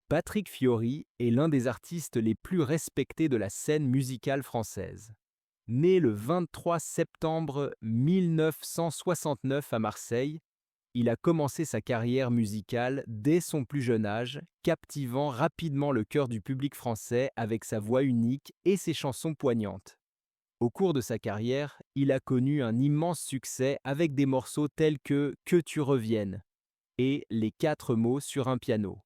Patrick Fiori est l'un des artistes les plus respectés de la scène musicale française. Né le 23 septembre 1969 à Marseille, il a commencé sa carrière musicale dès son plus jeune âge, captivant rapidement le cœur du public français avec sa voix unique et ses chansons poignantes. Au cours de sa carrière, il a connu un immense succès avec des morceaux tels Que tu reviennes et Les quatre mots sur un piano.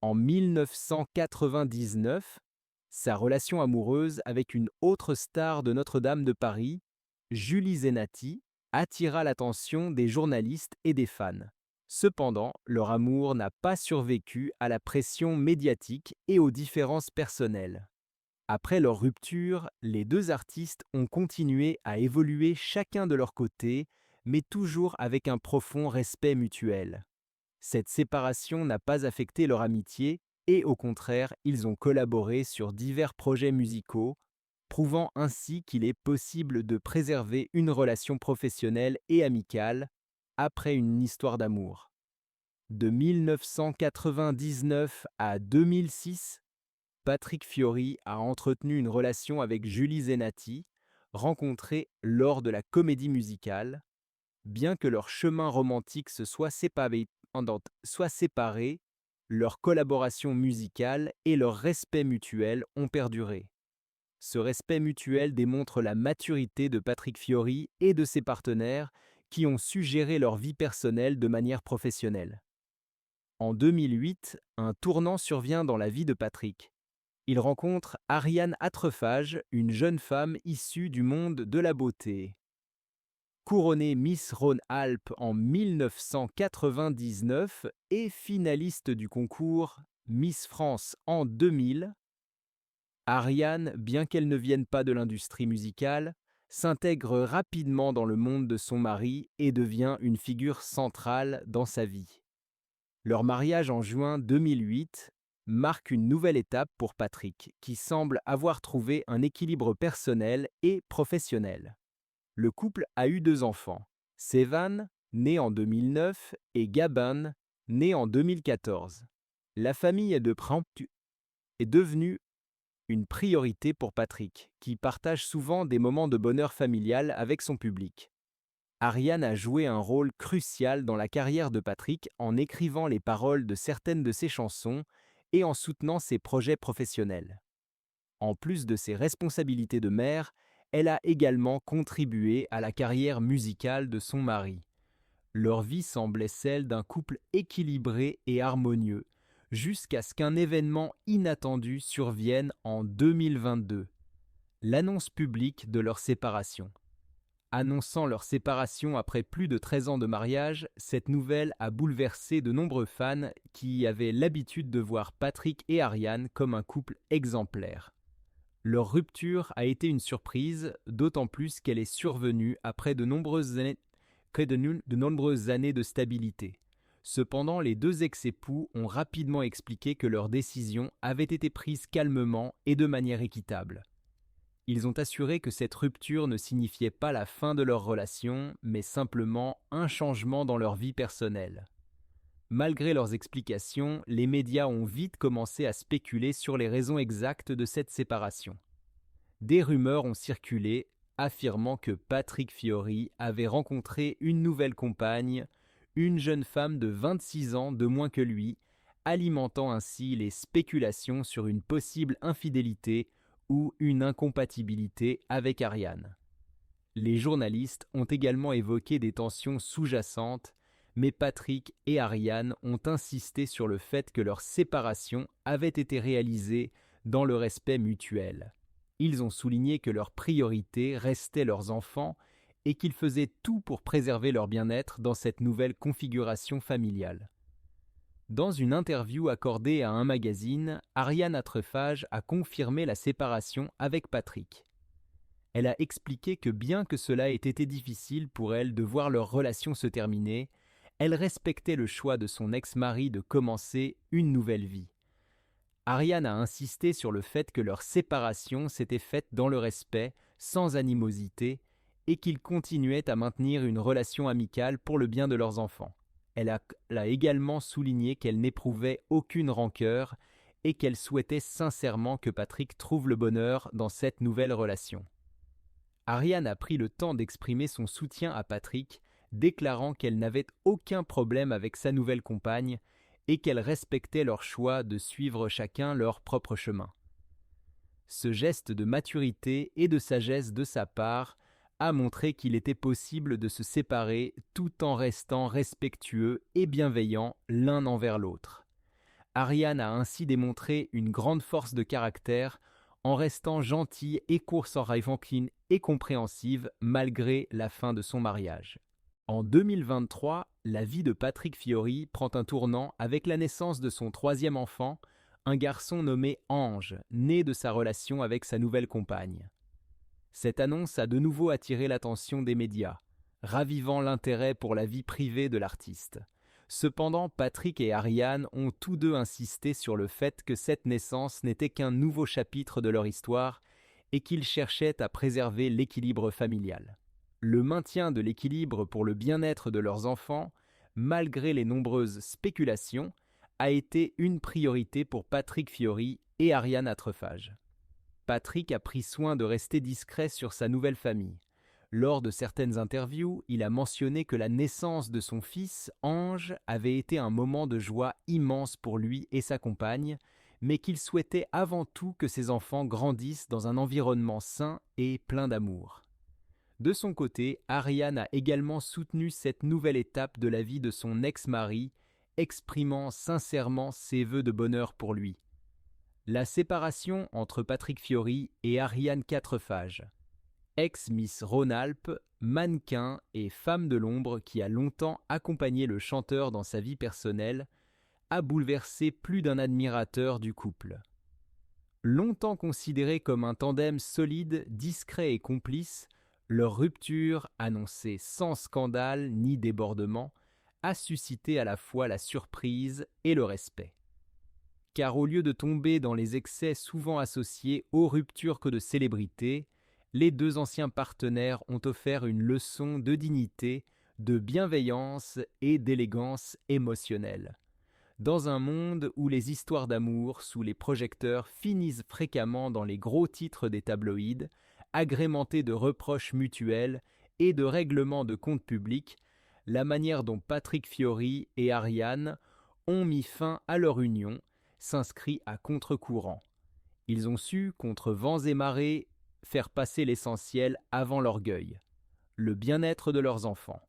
En 1999, sa relation amoureuse avec une autre star de Notre-Dame de Paris, Julie Zenati, attira l'attention des journalistes et des fans. Cependant, leur amour n'a pas survécu à la pression médiatique et aux différences personnelles. Après leur rupture, les deux artistes ont continué à évoluer chacun de leur côté, mais toujours avec un profond respect mutuel. Cette séparation n'a pas affecté leur amitié et au contraire, ils ont collaboré sur divers projets musicaux, prouvant ainsi qu'il est possible de préserver une relation professionnelle et amicale après une histoire d'amour. De 1999 à 2006, Patrick Fiori a entretenu une relation avec Julie Zenati, rencontrée lors de la comédie musicale. Bien que leur chemin romantique se soit séparé, leur collaboration musicale et leur respect mutuel ont perduré. Ce respect mutuel démontre la maturité de Patrick Fiori et de ses partenaires qui ont su gérer leur vie personnelle de manière professionnelle. En 2008, un tournant survient dans la vie de Patrick. Il rencontre Ariane Atrephage, une jeune femme issue du monde de la beauté. Couronnée Miss Rhône-Alpes en 1999 et finaliste du concours Miss France en 2000, Ariane, bien qu'elle ne vienne pas de l'industrie musicale, s'intègre rapidement dans le monde de son mari et devient une figure centrale dans sa vie. Leur mariage en juin 2008 marque une nouvelle étape pour Patrick, qui semble avoir trouvé un équilibre personnel et professionnel. Le couple a eu deux enfants, Sevan, né en 2009, et Gabon, né en 2014. La famille est devenue une priorité pour Patrick, qui partage souvent des moments de bonheur familial avec son public. Ariane a joué un rôle crucial dans la carrière de Patrick en écrivant les paroles de certaines de ses chansons et en soutenant ses projets professionnels. En plus de ses responsabilités de mère, elle a également contribué à la carrière musicale de son mari. Leur vie semblait celle d'un couple équilibré et harmonieux, jusqu'à ce qu'un événement inattendu survienne en 2022, l'annonce publique de leur séparation. Annonçant leur séparation après plus de 13 ans de mariage, cette nouvelle a bouleversé de nombreux fans qui avaient l'habitude de voir Patrick et Ariane comme un couple exemplaire. Leur rupture a été une surprise, d'autant plus qu'elle est survenue après de nombreuses années de stabilité. Cependant, les deux ex-époux ont rapidement expliqué que leur décision avait été prise calmement et de manière équitable. Ils ont assuré que cette rupture ne signifiait pas la fin de leur relation, mais simplement un changement dans leur vie personnelle. Malgré leurs explications, les médias ont vite commencé à spéculer sur les raisons exactes de cette séparation. Des rumeurs ont circulé affirmant que Patrick Fiori avait rencontré une nouvelle compagne, une jeune femme de 26 ans de moins que lui, alimentant ainsi les spéculations sur une possible infidélité ou une incompatibilité avec Ariane. Les journalistes ont également évoqué des tensions sous-jacentes, mais Patrick et Ariane ont insisté sur le fait que leur séparation avait été réalisée dans le respect mutuel. Ils ont souligné que leur priorité restait leurs enfants et qu'ils faisaient tout pour préserver leur bien-être dans cette nouvelle configuration familiale. Dans une interview accordée à un magazine, Ariane Atrephage a confirmé la séparation avec Patrick. Elle a expliqué que bien que cela ait été difficile pour elle de voir leur relation se terminer, elle respectait le choix de son ex-mari de commencer une nouvelle vie. Ariane a insisté sur le fait que leur séparation s'était faite dans le respect, sans animosité, et qu'ils continuaient à maintenir une relation amicale pour le bien de leurs enfants. Elle a également souligné qu'elle n'éprouvait aucune rancœur et qu'elle souhaitait sincèrement que Patrick trouve le bonheur dans cette nouvelle relation. Ariane a pris le temps d'exprimer son soutien à Patrick, déclarant qu'elle n'avait aucun problème avec sa nouvelle compagne et qu'elle respectait leur choix de suivre chacun leur propre chemin. Ce geste de maturité et de sagesse de sa part a montré qu'il était possible de se séparer tout en restant respectueux et bienveillants l'un envers l'autre. Ariane a ainsi démontré une grande force de caractère en restant gentille et tranquille et compréhensive malgré la fin de son mariage. En 2023, la vie de Patrick Fiori prend un tournant avec la naissance de son troisième enfant, un garçon nommé Ange, né de sa relation avec sa nouvelle compagne. Cette annonce a de nouveau attiré l'attention des médias, ravivant l'intérêt pour la vie privée de l'artiste. Cependant, Patrick et Ariane ont tous deux insisté sur le fait que cette naissance n'était qu'un nouveau chapitre de leur histoire et qu'ils cherchaient à préserver l'équilibre familial. Le maintien de l'équilibre pour le bien-être de leurs enfants, malgré les nombreuses spéculations, a été une priorité pour Patrick Fiori et Ariane Atrephage. Patrick a pris soin de rester discret sur sa nouvelle famille. Lors de certaines interviews, il a mentionné que la naissance de son fils, Ange, avait été un moment de joie immense pour lui et sa compagne, mais qu'il souhaitait avant tout que ses enfants grandissent dans un environnement sain et plein d'amour. De son côté, Ariane a également soutenu cette nouvelle étape de la vie de son ex-mari, exprimant sincèrement ses vœux de bonheur pour lui. La séparation entre Patrick Fiori et Ariane Quatrefages, ex-Miss Rhône-Alpes, mannequin et femme de l'ombre qui a longtemps accompagné le chanteur dans sa vie personnelle, a bouleversé plus d'un admirateur du couple. Longtemps considéré comme un tandem solide, discret et complice, leur rupture, annoncée sans scandale ni débordement, a suscité à la fois la surprise et le respect. Car au lieu de tomber dans les excès souvent associés aux ruptures que de célébrités, les deux anciens partenaires ont offert une leçon de dignité, de bienveillance et d'élégance émotionnelle. Dans un monde où les histoires d'amour sous les projecteurs finissent fréquemment dans les gros titres des tabloïds, agrémentés de reproches mutuels et de règlements de comptes publics, la manière dont Patrick Fiori et Ariane ont mis fin à leur union s'inscrit à contre-courant. Ils ont su, contre vents et marées, faire passer l'essentiel avant l'orgueil, le bien-être de leurs enfants.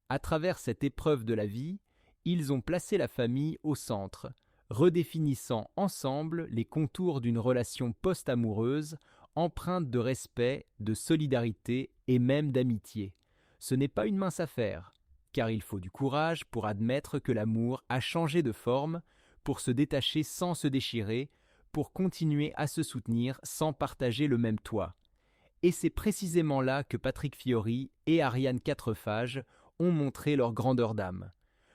À travers cette épreuve de la vie, ils ont placé la famille au centre, redéfinissant ensemble les contours d'une relation post-amoureuse empreinte de respect, de solidarité et même d'amitié. Ce n'est pas une mince affaire, car il faut du courage pour admettre que l'amour a changé de forme, pour se détacher sans se déchirer, pour continuer à se soutenir sans partager le même toit. Et c'est précisément là que Patrick Fiori et Ariane Quatrefages ont montré leur grandeur d'âme.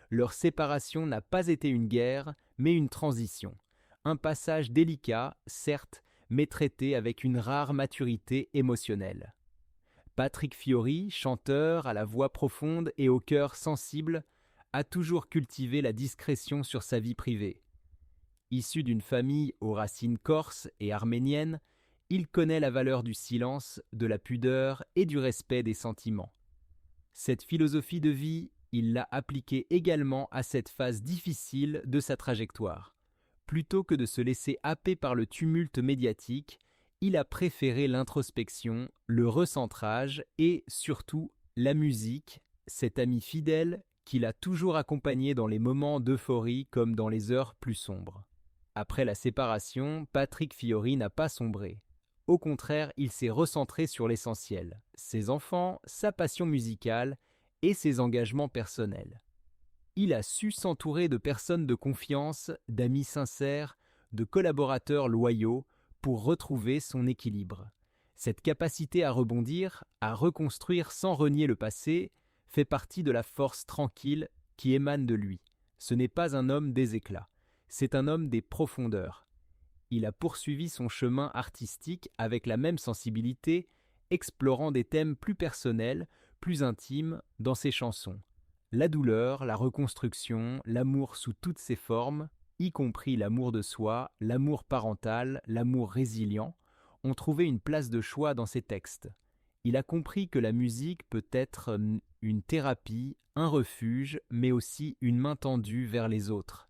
Leur séparation n'a pas été une guerre, mais une transition. Un passage délicat, certes, mais traité avec une rare maturité émotionnelle. Patrick Fiori, chanteur à la voix profonde et au cœur sensible, a toujours cultivé la discrétion sur sa vie privée. Issu d'une famille aux racines corses et arméniennes, il connaît la valeur du silence, de la pudeur et du respect des sentiments. Cette philosophie de vie, il l'a appliquée également à cette phase difficile de sa trajectoire. Plutôt que de se laisser happer par le tumulte médiatique, il a préféré l'introspection, le recentrage et, surtout, la musique, cet ami fidèle qui l'a toujours accompagné dans les moments d'euphorie comme dans les heures plus sombres. Après la séparation, Patrick Fiori n'a pas sombré. Au contraire, il s'est recentré sur l'essentiel, ses enfants, sa passion musicale et ses engagements personnels. Il a su s'entourer de personnes de confiance, d'amis sincères, de collaborateurs loyaux pour retrouver son équilibre. Cette capacité à rebondir, à reconstruire sans renier le passé, fait partie de la force tranquille qui émane de lui. Ce n'est pas un homme des éclats, c'est un homme des profondeurs. Il a poursuivi son chemin artistique avec la même sensibilité, explorant des thèmes plus personnels, plus intimes dans ses chansons. La douleur, la reconstruction, l'amour sous toutes ses formes, y compris l'amour de soi, l'amour parental, l'amour résilient, ont trouvé une place de choix dans ses textes. Il a compris que la musique peut être une thérapie, un refuge, mais aussi une main tendue vers les autres.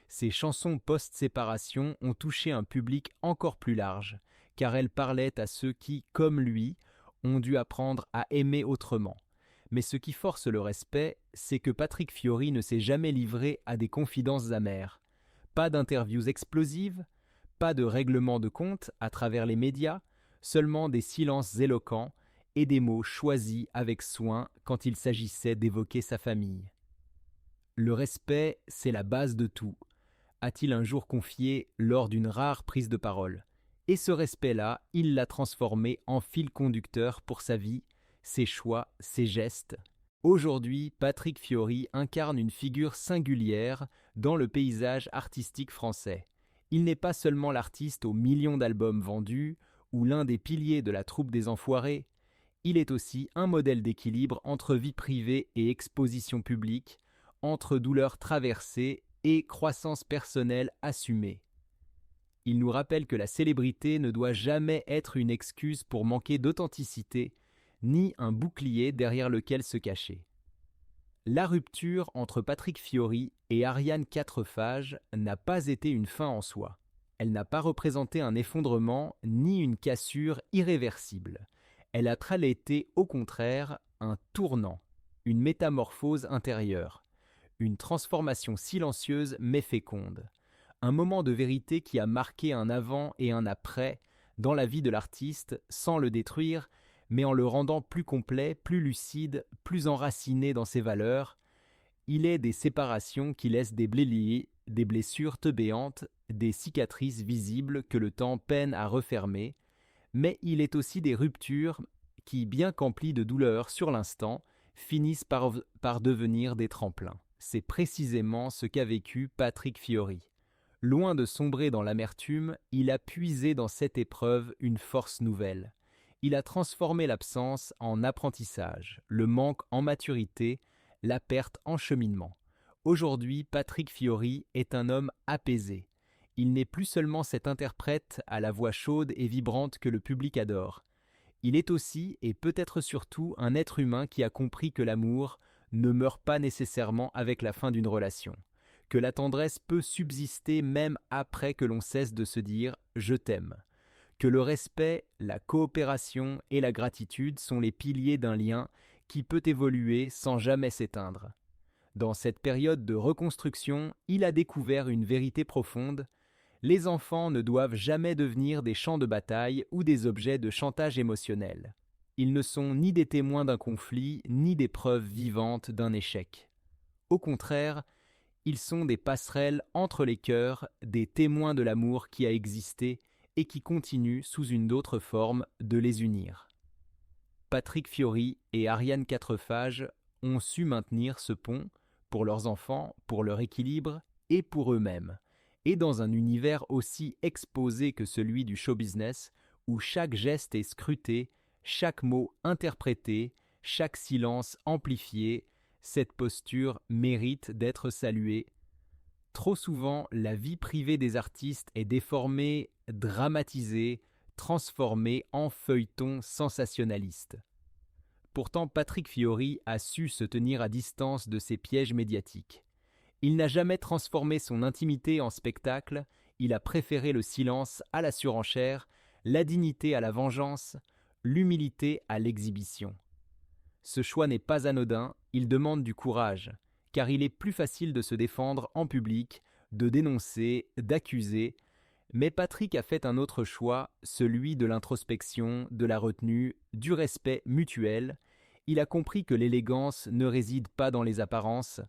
Ses chansons post-séparation ont touché un public encore plus large, car elles parlaient à ceux qui, comme lui, ont dû apprendre à aimer autrement. Mais ce qui force le respect, c'est que Patrick Fiori ne s'est jamais livré à des confidences amères. Pas d'interviews explosives, pas de règlement de compte à travers les médias, seulement des silences éloquents et des mots choisis avec soin quand il s'agissait d'évoquer sa famille. Le respect, c'est la base de tout, a-t-il un jour confié lors d'une rare prise de parole. Et ce respect-là, il l'a transformé en fil conducteur pour sa vie, ses choix, ses gestes. Aujourd'hui, Patrick Fiori incarne une figure singulière dans le paysage artistique français. Il n'est pas seulement l'artiste aux millions d'albums vendus ou l'un des piliers de la troupe des Enfoirés, il est aussi un modèle d'équilibre entre vie privée et exposition publique, entre douleur traversée et croissance personnelle assumée. Il nous rappelle que la célébrité ne doit jamais être une excuse pour manquer d'authenticité, ni un bouclier derrière lequel se cacher. La rupture entre Patrick Fiori et Ariane Quatrefages n'a pas été une fin en soi. Elle n'a pas représenté un effondrement ni une cassure irréversible. Elle a été, au contraire, un tournant, une métamorphose intérieure, une transformation silencieuse mais féconde. Un moment de vérité qui a marqué un avant et un après dans la vie de l'artiste sans le détruire, mais en le rendant plus complet, plus lucide, plus enraciné dans ses valeurs. Il est des séparations qui laissent des blessures teubéantes, des cicatrices visibles que le temps peine à refermer, mais il est aussi des ruptures qui, bien qu'emplies de douleur sur l'instant, finissent par devenir des tremplins. C'est précisément ce qu'a vécu Patrick Fiori. Loin de sombrer dans l'amertume, il a puisé dans cette épreuve une force nouvelle. Il a transformé l'absence en apprentissage, le manque en maturité, la perte en cheminement. Aujourd'hui, Patrick Fiori est un homme apaisé. Il n'est plus seulement cet interprète à la voix chaude et vibrante que le public adore. Il est aussi, et peut-être surtout, un être humain qui a compris que l'amour ne meurt pas nécessairement avec la fin d'une relation, que la tendresse peut subsister même après que l'on cesse de se dire « je t'aime », que le respect, la coopération et la gratitude sont les piliers d'un lien qui peut évoluer sans jamais s'éteindre. Dans cette période de reconstruction, il a découvert une vérité profonde. Les enfants ne doivent jamais devenir des champs de bataille ou des objets de chantage émotionnel. Ils ne sont ni des témoins d'un conflit, ni des preuves vivantes d'un échec. Au contraire, ils sont des passerelles entre les cœurs, des témoins de l'amour qui a existé et qui continue, sous une autre forme, de les unir. Patrick Fiori et Ariane Quatrefages ont su maintenir ce pont pour leurs enfants, pour leur équilibre et pour eux-mêmes. Et dans un univers aussi exposé que celui du show business, où chaque geste est scruté, chaque mot interprété, chaque silence amplifié, cette posture mérite d'être saluée. Trop souvent, la vie privée des artistes est déformée, dramatisée, transformée en feuilleton sensationnaliste. Pourtant, Patrick Fiori a su se tenir à distance de ces pièges médiatiques. Il n'a jamais transformé son intimité en spectacle, il a préféré le silence à la surenchère, la dignité à la vengeance, l'humilité à l'exhibition. Ce choix n'est pas anodin, il demande du courage, car il est plus facile de se défendre en public, de dénoncer, d'accuser, mais Patrick a fait un autre choix, celui de l'introspection, de la retenue, du respect mutuel. Il a compris que l'élégance ne réside pas dans les apparences,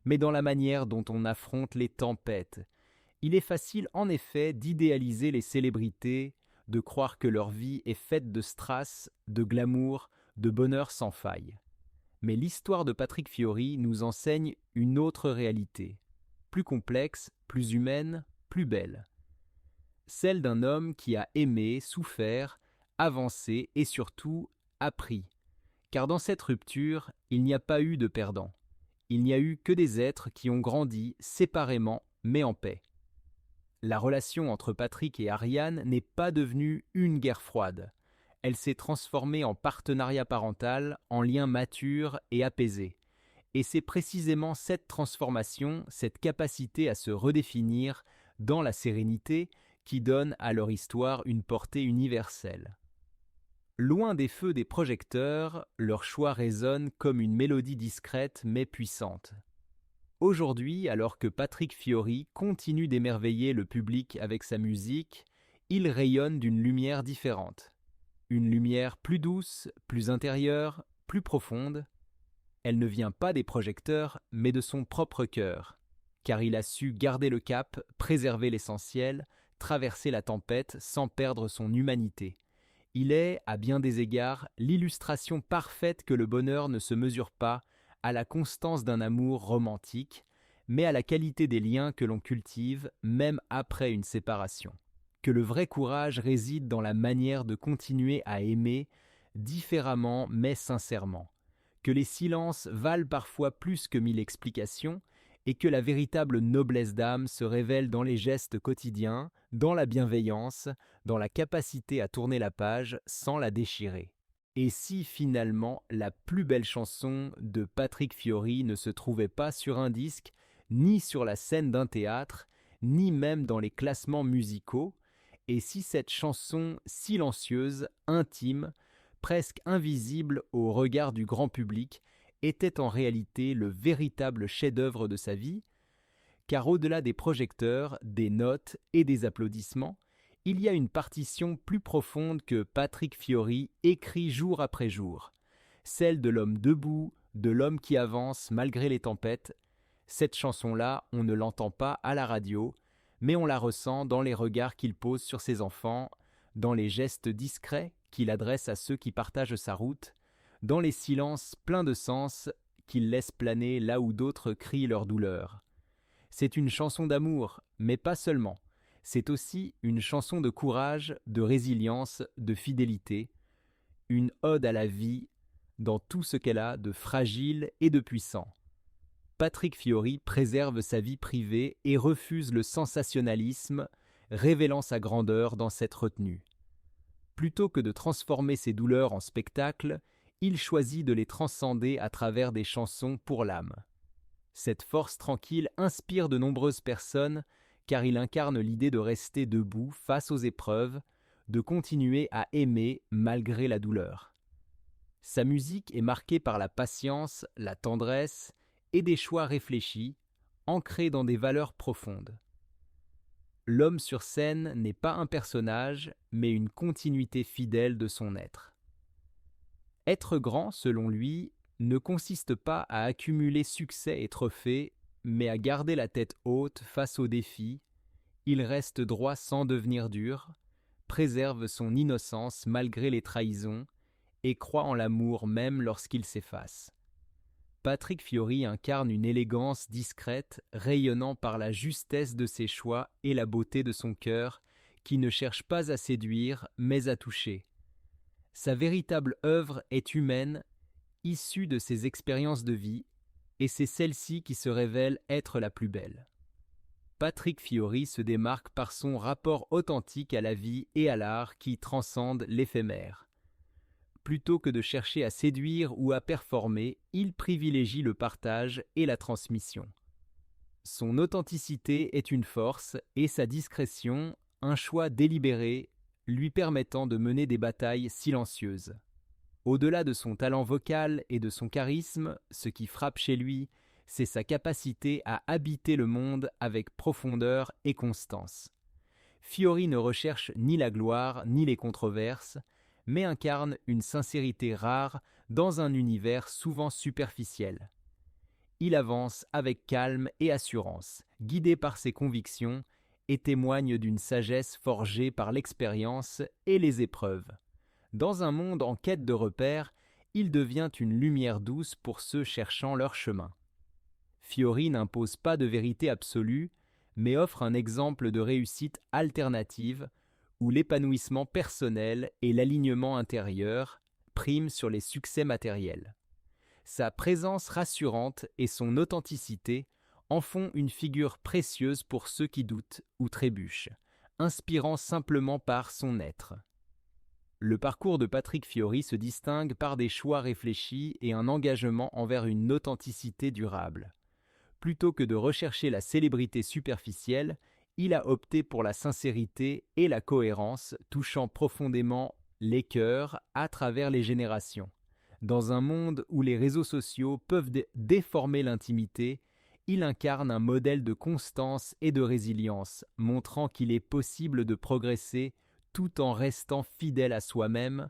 mais dans la manière dont on affronte les tempêtes. Il est facile en effet d'idéaliser les célébrités, de croire que leur vie est faite de strass, de glamour, de bonheur sans faille. Mais l'histoire de Patrick Fiori nous enseigne une autre réalité, plus complexe, plus humaine, plus belle. Celle d'un homme qui a aimé, souffert, avancé et surtout appris. Car dans cette rupture, il n'y a pas eu de perdant. Il n'y a eu que des êtres qui ont grandi séparément mais en paix. La relation entre Patrick et Ariane n'est pas devenue une guerre froide. Elle s'est transformée en partenariat parental, en lien mature et apaisé. Et c'est précisément cette transformation, cette capacité à se redéfinir dans la sérénité, qui donne à leur histoire une portée universelle. Loin des feux des projecteurs, leur choix résonne comme une mélodie discrète mais puissante. Aujourd'hui, alors que Patrick Fiori continue d'émerveiller le public avec sa musique, il rayonne d'une lumière différente. Une lumière plus douce, plus intérieure, plus profonde. Elle ne vient pas des projecteurs, mais de son propre cœur, car il a su garder le cap, préserver l'essentiel, traverser la tempête sans perdre son humanité. Il est, à bien des égards, l'illustration parfaite que le bonheur ne se mesure pas à la constance d'un amour romantique, mais à la qualité des liens que l'on cultive même après une séparation. Que le vrai courage réside dans la manière de continuer à aimer, différemment mais sincèrement. Que les silences valent parfois plus que 1000 explications, et que la véritable noblesse d'âme se révèle dans les gestes quotidiens, dans la bienveillance, dans la capacité à tourner la page sans la déchirer. Et si finalement la plus belle chanson de Patrick Fiori ne se trouvait pas sur un disque, ni sur la scène d'un théâtre, ni même dans les classements musicaux, et si cette chanson silencieuse, intime, presque invisible au regard du grand public, était en réalité le véritable chef-d'œuvre de sa vie, car au-delà des projecteurs, des notes et des applaudissements, il y a une partition plus profonde que Patrick Fiori écrit jour après jour, celle de l'homme debout, de l'homme qui avance malgré les tempêtes. Cette chanson-là, on ne l'entend pas à la radio, mais on la ressent dans les regards qu'il pose sur ses enfants, dans les gestes discrets qu'il adresse à ceux qui partagent sa route, dans les silences pleins de sens qu'il laisse planer là où d'autres crient leur douleur. C'est une chanson d'amour, mais pas seulement. C'est aussi une chanson de courage, de résilience, de fidélité, une ode à la vie dans tout ce qu'elle a de fragile et de puissant. Patrick Fiori préserve sa vie privée et refuse le sensationnalisme, révélant sa grandeur dans cette retenue. Plutôt que de transformer ses douleurs en spectacle, il choisit de les transcender à travers des chansons pour l'âme. Cette force tranquille inspire de nombreuses personnes car il incarne l'idée de rester debout face aux épreuves, de continuer à aimer malgré la douleur. Sa musique est marquée par la patience, la tendresse et des choix réfléchis, ancrés dans des valeurs profondes. L'homme sur scène n'est pas un personnage, mais une continuité fidèle de son être. Être grand, selon lui, ne consiste pas à accumuler succès et trophées, mais à garder la tête haute face aux défis. Il reste droit sans devenir dur, préserve son innocence malgré les trahisons et croit en l'amour même lorsqu'il s'efface. Patrick Fiori incarne une élégance discrète, rayonnant par la justesse de ses choix et la beauté de son cœur, qui ne cherche pas à séduire, mais à toucher. Sa véritable œuvre est humaine, issue de ses expériences de vie, et c'est celle-ci qui se révèle être la plus belle. Patrick Fiori se démarque par son rapport authentique à la vie et à l'art qui transcende l'éphémère. Plutôt que de chercher à séduire ou à performer, il privilégie le partage et la transmission. Son authenticité est une force et sa discrétion, un choix délibéré, lui permettant de mener des batailles silencieuses. Au-delà de son talent vocal et de son charisme, ce qui frappe chez lui, c'est sa capacité à habiter le monde avec profondeur et constance. Fiori ne recherche ni la gloire ni les controverses, mais incarne une sincérité rare dans un univers souvent superficiel. Il avance avec calme et assurance, guidé par ses convictions, et témoigne d'une sagesse forgée par l'expérience et les épreuves. Dans un monde en quête de repères, il devient une lumière douce pour ceux cherchant leur chemin. Fiori n'impose pas de vérité absolue, mais offre un exemple de réussite alternative où l'épanouissement personnel et l'alignement intérieur priment sur les succès matériels. Sa présence rassurante et son authenticité en font une figure précieuse pour ceux qui doutent ou trébuchent, inspirant simplement par son être. Le parcours de Patrick Fiori se distingue par des choix réfléchis et un engagement envers une authenticité durable. Plutôt que de rechercher la célébrité superficielle, il a opté pour la sincérité et la cohérence, touchant profondément les cœurs à travers les générations. Dans un monde où les réseaux sociaux peuvent déformer l'intimité, il incarne un modèle de constance et de résilience, montrant qu'il est possible de progresser tout en restant fidèle à soi-même.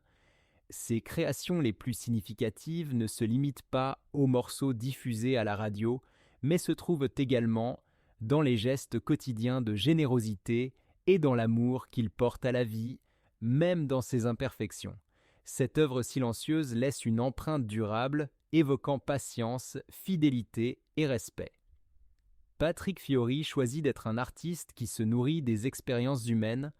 Ses créations les plus significatives ne se limitent pas aux morceaux diffusés à la radio, mais se trouvent également dans les gestes quotidiens de générosité et dans l'amour qu'il porte à la vie, même dans ses imperfections. Cette œuvre silencieuse laisse une empreinte durable, évoquant patience, fidélité et respect. Patrick Fiori choisit d'être un artiste qui se nourrit des expériences humaines.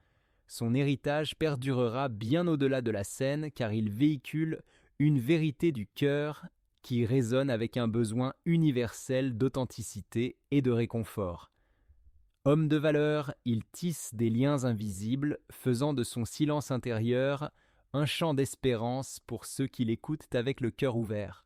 Son héritage perdurera bien au-delà de la scène car il véhicule une vérité du cœur qui résonne avec un besoin universel d'authenticité et de réconfort. Homme de valeur, il tisse des liens invisibles, faisant de son silence intérieur un chant d'espérance pour ceux qui l'écoutent avec le cœur ouvert.